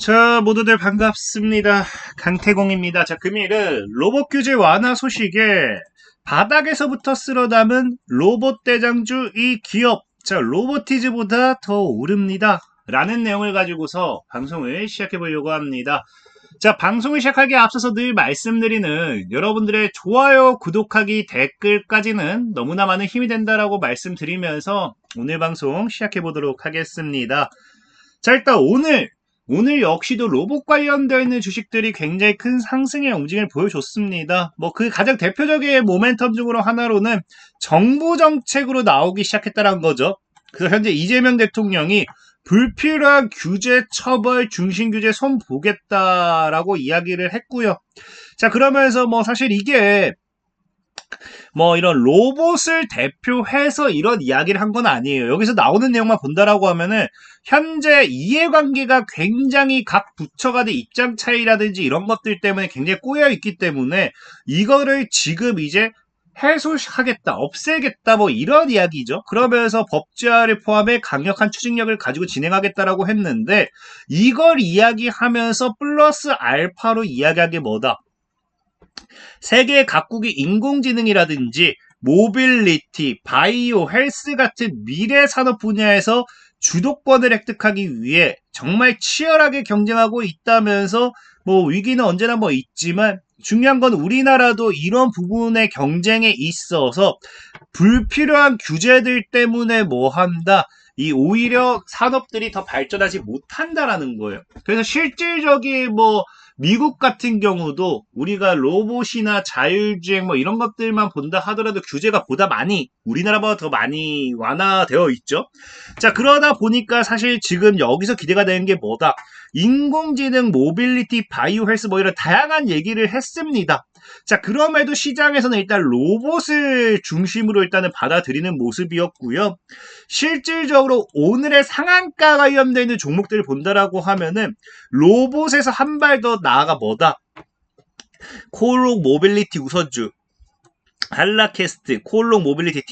자, 모두들 반갑습니다. 강태공입니다. 자, 금일은 로봇 규제 완화 소식에 바닥에서부터 쓸어 담은 로봇 대장주 이 기업, 자, 로보티즈보다 더 오릅니다. 라는 내용을 가지고서 방송을 시작해 보려고 합니다. 자, 방송을 시작하기에 앞서서 늘 말씀드리는 여러분들의 좋아요, 구독하기, 댓글까지는 너무나 많은 힘이 된다라고 말씀드리면서 오늘 방송 시작해 보도록 하겠습니다. 자, 일단 오늘 역시도 로봇 관련되어 있는 주식들이 굉장히 큰 상승의 움직임을 보여줬습니다. 그 가장 대표적인 모멘텀 중으로 하나로는 정부 정책으로 나오기 시작했다는 거죠. 그래서 현재 이재명 대통령이 불필요한 규제, 처벌, 중심 규제 손 보겠다라고 이야기를 했고요. 자, 그러면서 사실 이게 이런 로봇을 대표해서 이런 이야기를 한 건 아니에요. 여기서 나오는 내용만 본다라고 하면은 현재 이해관계가 굉장히 각 부처 간의 입장 차이라든지 이런 것들 때문에 굉장히 꼬여 있기 때문에 이거를 지금 이제 해소하겠다, 없애겠다, 이런 이야기죠. 그러면서 법제화를 포함해 강력한 추진력을 가지고 진행하겠다라고 했는데 이걸 이야기하면서 플러스 알파로 이야기한 게 뭐다? 세계 각국이 인공지능이라든지 모빌리티, 바이오, 헬스 같은 미래 산업 분야에서 주도권을 획득하기 위해 정말 치열하게 경쟁하고 있다면서 위기는 언제나 있지만 중요한 건 우리나라도 이런 부분의 경쟁에 있어서 불필요한 규제들 때문에 한다. 이 오히려 산업들이 더 발전하지 못한다라는 거예요. 그래서 실질적인 미국 같은 경우도 우리가 로봇이나 자율주행 이런 것들만 본다 하더라도 규제가 보다 많이 우리나라보다 더 많이 완화되어 있죠. 자, 그러다 보니까 사실 지금 여기서 기대가 되는 게 뭐다? 인공지능, 모빌리티, 바이오 헬스 이런 다양한 얘기를 했습니다. 자, 그럼에도 시장에서는 일단 로봇을 중심으로 일단은 받아들이는 모습이었고요. 실질적으로 오늘의 상한가 관련되어 있는 종목들을 본다라고 하면은 로봇에서 한 발 더 나아가 뭐다? 콜록 모빌리티 우선주, 한라캐스트, 콜록 모빌리티,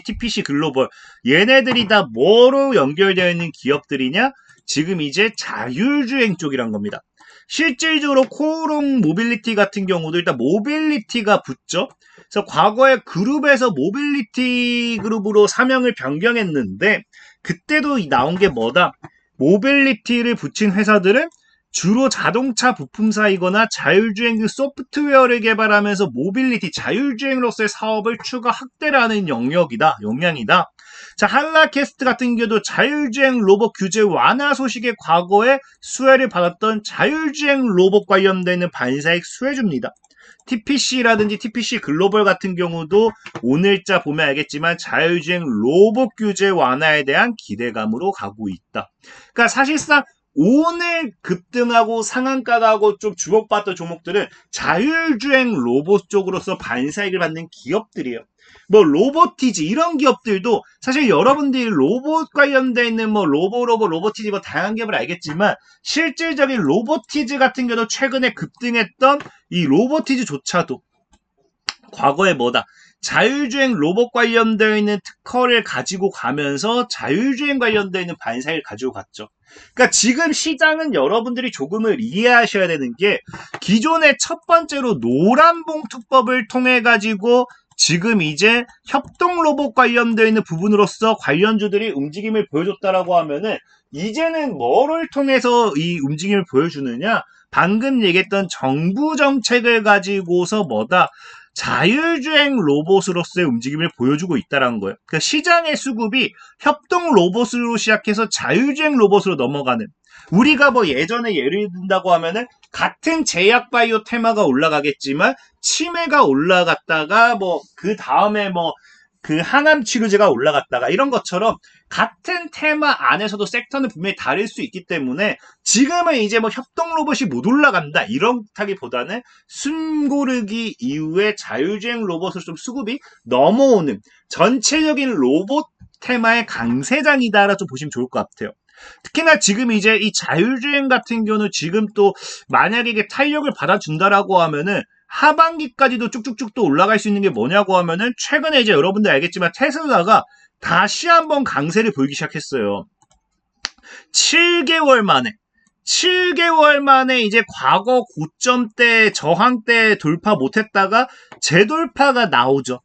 TPC 글로벌 얘네들이 다 뭐로 연결되어 있는 기업들이냐? 지금 이제 자율주행 쪽이란 겁니다. 실질적으로 콜록 모빌리티 같은 경우도 일단 모빌리티가 붙죠. 그래서 과거에 그룹에서 모빌리티 그룹으로 사명을 변경했는데 그때도 나온 게 뭐다? 모빌리티를 붙인 회사들은 주로 자동차 부품사이거나 자율주행 소프트웨어를 개발하면서 모빌리티, 자율주행으로서의 사업을 추가 확대라는 영역이다. 자, 한라캐스트 같은 경우도 자율주행 로봇 규제 완화 소식에 과거에 수혜를 받았던 자율주행 로봇 관련되는 반사익 수혜줍니다. TPC라든지 TPC 글로벌 같은 경우도 오늘자 보면 알겠지만 자율주행 로봇 규제 완화에 대한 기대감으로 가고 있다. 그러니까 사실상 오늘 급등하고 상한가하고 좀 주목받던 종목들은 자율주행 로봇 쪽으로서 반사익을 받는 기업들이에요. 로보티즈 이런 기업들도 사실 여러분들이 로봇 관련되어 있는 로보티즈 다양한 기업을 알겠지만 실질적인 로보티즈 같은 경우도 최근에 급등했던 이 로보티즈조차도 과거에 자율주행 로봇 관련되어 있는 특허를 가지고 가면서 자율주행 관련되어 있는 반사익을 가지고 갔죠. 그러니까 지금 시장은 여러분들이 조금을 이해하셔야 되는 게 기존의 첫 번째로 노란봉투법을 통해 가지고 지금 이제 협동 로봇 관련되어 있는 부분으로서 관련주들이 움직임을 보여줬다라고 하면은 이제는 뭐를 통해서 이 움직임을 보여주느냐? 방금 얘기했던 정부 정책을 가지고서 자율주행 로봇으로서의 움직임을 보여주고 있다는 거예요. 그러니까 시장의 수급이 협동 로봇으로 시작해서 자율주행 로봇으로 넘어가는 우리가 예전에 예를 든다고 하면은 같은 제약 바이오 테마가 올라가겠지만 치매가 올라갔다가 그 다음에 그 항암 치료제가 올라갔다가 이런 것처럼 같은 테마 안에서도 섹터는 분명히 다를 수 있기 때문에 지금은 이제 협동 로봇이 못 올라간다 이렇다기보다는 숨고르기 이후에 자율주행 로봇으로 좀 수급이 넘어오는 전체적인 로봇 테마의 강세장이다라 좀 보시면 좋을 것 같아요. 특히나 지금 이제 이 자율주행 같은 경우는 지금 또 만약에 이게 탄력을 받아준다라고 하면은 하반기까지도 쭉쭉쭉 또 올라갈 수 있는 게 뭐냐고 하면은 최근에 이제 여러분들 알겠지만 테슬라가 다시 한번 강세를 보이기 시작했어요. 7개월 만에 7개월 만에 이제 과거 고점대, 저항대 돌파 못했다가 재돌파가 나오죠.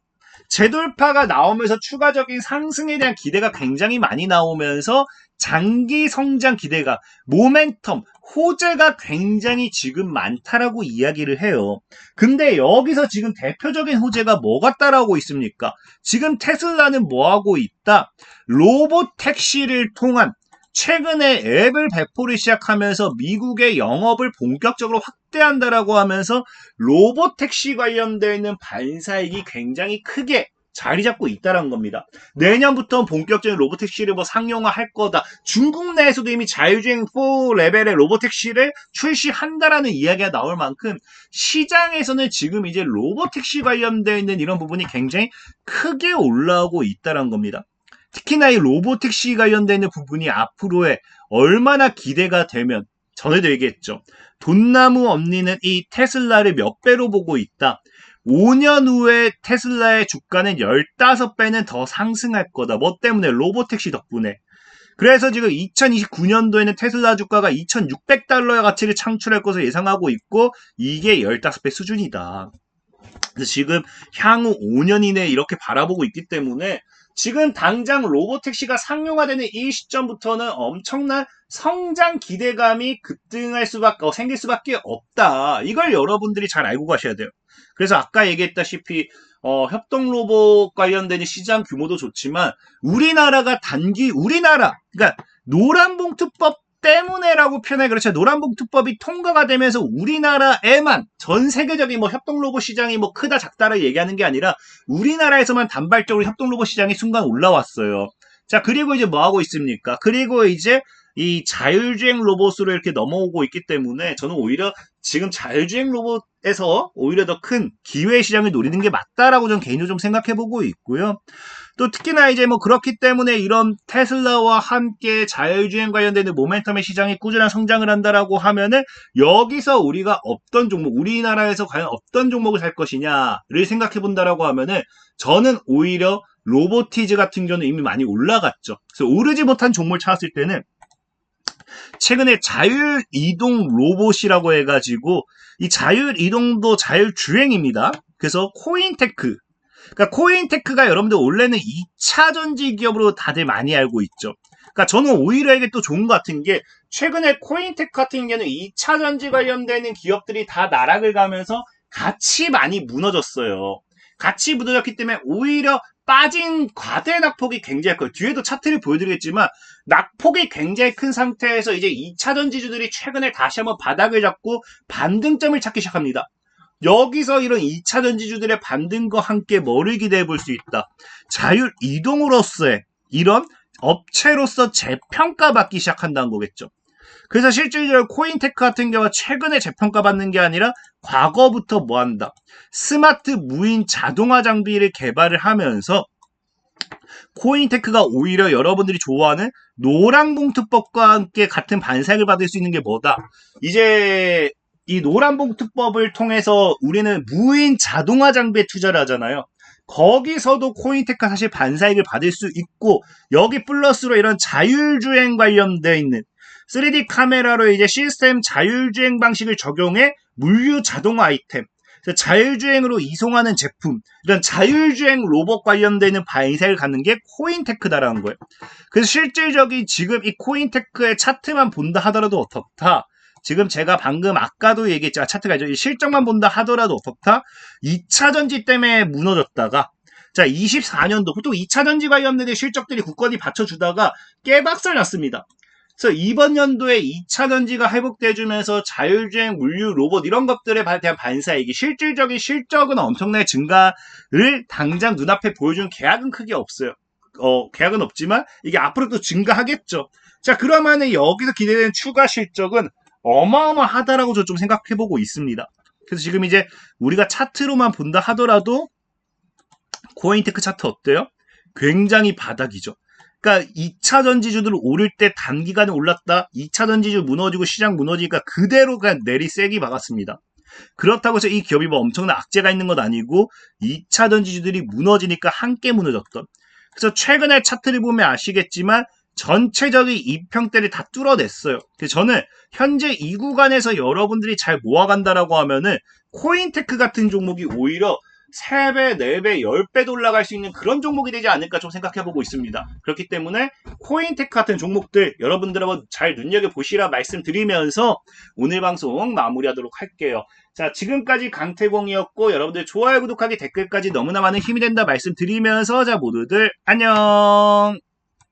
재돌파가 나오면서 추가적인 상승에 대한 기대가 굉장히 많이 나오면서 장기 성장 기대가, 모멘텀, 호재가 굉장히 지금 많다라고 이야기를 해요. 근데 여기서 지금 대표적인 호재가 뭐가 따라오고 있습니까? 지금 테슬라는 뭐하고 있다? 로봇 택시를 통한 최근에 앱을 배포를 시작하면서 미국의 영업을 본격적으로 확대한다라고 하면서 로봇 택시 관련되어 있는 반사익이 굉장히 크게 자리 잡고 있다는 겁니다. 내년부터 본격적인 로봇택시를 상용화할 거다. 중국 내에서도 이미 자율주행 4 레벨의 로봇택시를 출시한다라는 이야기가 나올 만큼 시장에서는 지금 이제 로봇택시 관련되어 있는 이런 부분이 굉장히 크게 올라오고 있다는 겁니다. 특히나 이 로봇택시 관련되어 있는 부분이 앞으로에 얼마나 기대가 되면, 전에도 얘기했죠. 돈나무 언니는 이 테슬라를 몇 배로 보고 있다. 5년 후에 테슬라의 주가는 15배는 더 상승할 거다. 뭐 때문에? 로봇택시 덕분에. 그래서 지금 2029년도에는 테슬라 주가가 2,600달러의 가치를 창출할 것을 예상하고 있고, 이게 15배 수준이다. 그래서 지금 향후 5년 이내에 이렇게 바라보고 있기 때문에 지금 당장 로봇택시가 상용화되는 이 시점부터는 엄청난 성장 기대감이 생길 수밖에 없다. 이걸 여러분들이 잘 알고 가셔야 돼요. 그래서 아까 얘기했다시피 협동 로봇 관련된 시장 규모도 좋지만 우리나라, 그러니까 노란봉투법 때문에라고 표현해. 그렇죠. 노란봉투법이 통과가 되면서 우리나라에만, 전 세계적인 협동 로봇 시장이 크다 작다를 얘기하는 게 아니라 우리나라에서만 단발적으로 협동 로봇 시장이 순간 올라왔어요. 자, 그리고 이제 뭐 하고 있습니까? 그리고 이제 이 자율주행 로봇으로 이렇게 넘어오고 있기 때문에 저는 오히려 지금 자율주행 로봇에서 오히려 더 큰 기회 시장을 노리는 게 맞다라고 저는 개인적으로 좀 생각해보고 있고요. 또 특히나 이제 그렇기 때문에 이런 테슬라와 함께 자율주행 관련되는 모멘텀의 시장이 꾸준한 성장을 한다라고 하면은 여기서 우리가 어떤 종목, 우리나라에서 과연 어떤 종목을 살 것이냐를 생각해 본다라고 하면은 저는 오히려 로보티즈 같은 경우는 이미 많이 올라갔죠. 그래서 오르지 못한 종목을 찾았을 때는 최근에 자율이동 로봇이라고 해가지고 이 자율이동도 자율주행입니다. 그래서 코인테크, 그러니까 코인테크가 여러분들 원래는 2차 전지 기업으로 다들 많이 알고 있죠. 그러니까 저는 오히려 이게 또 좋은 것 같은 게 최근에 코인테크 같은 경우는 2차 전지 관련되는 기업들이 다 나락을 가면서 같이 많이 무너졌어요. 같이 무너졌기 때문에 오히려 빠진 과대 낙폭이 굉장히 커요. 뒤에도 차트를 보여드리겠지만 낙폭이 굉장히 큰 상태에서 이제 2차 전지주들이 최근에 다시 한번 바닥을 잡고 반등점을 찾기 시작합니다. 여기서 이런 2차 전지주들의 반등과 함께 뭐를 기대해 볼 수 있다? 자율 이동으로서의 이런 업체로서 재평가받기 시작한다는 거겠죠. 그래서 실질적으로 코인테크 같은 경우는 최근에 재평가받는 게 아니라 과거부터 뭐 한다? 스마트 무인 자동화 장비를 개발을 하면서 코인테크가 오히려 여러분들이 좋아하는 노란봉투법과 함께 같은 반사익을 받을 수 있는 게 뭐다? 이제 이 노란봉투법을 통해서 우리는 무인 자동화 장비에 투자를 하잖아요. 거기서도 코인테크가 사실 반사익을 받을 수 있고, 여기 플러스로 이런 자율주행 관련되어 있는 3D 카메라로 이제 시스템 자율주행 방식을 적용해 물류 자동화 아이템, 자율주행으로 이송하는 제품, 이런 자율주행 로봇 관련되는 반사익을 갖는 게 코인테크다라는 거예요. 그래서 실질적인 지금 이 코인테크의 차트만 본다 하더라도 어떻다? 지금 제가 방금 아까도 얘기했지만 차트가 이제 실적만 본다 하더라도 어떻다? 2차 전지 때문에 무너졌다가, 자, 24년도 보통 2차 전지 관련된 실적들이 굳건히 받쳐주다가 깨박살 났습니다. 그래서 이번 연도에 2차 전지가 회복돼주면서 자율주행, 물류, 로봇 이런 것들에 대한 반사이익이, 실질적인 실적은 엄청나게 증가를 당장 눈앞에 보여주는 계약은 크게 없어요. 계약은 없지만 이게 앞으로 또 증가하겠죠. 자, 그러면은 여기서 기대되는 추가 실적은 어마어마하다라고 저 좀 생각해보고 있습니다. 그래서 지금 이제 우리가 차트로만 본다 하더라도 코인테크 차트 어때요? 굉장히 바닥이죠. 그러니까 2차 전지주들 오를 때 단기간에 올랐다, 2차 전지주 무너지고 시장 무너지니까 그대로 그냥 내리세기 막았습니다. 그렇다고 해서 이 기업이 엄청난 악재가 있는 건 아니고 2차 전지주들이 무너지니까 함께 무너졌던. 그래서 최근에 차트를 보면 아시겠지만 전체적인 이평대를 다 뚫어냈어요. 그래서 저는 현재 이 구간에서 여러분들이 잘 모아간다라고 하면은 코인테크 같은 종목이 오히려 3배, 4배, 10배도 올라갈 수 있는 그런 종목이 되지 않을까 좀 생각해보고 있습니다. 그렇기 때문에 코인테크 같은 종목들 여러분들 한번 잘 눈여겨보시라 말씀드리면서 오늘 방송 마무리하도록 할게요. 자, 지금까지 강태공이었고 여러분들 좋아요, 구독하기, 댓글까지 너무나 많은 힘이 된다 말씀드리면서 자, 모두들 안녕!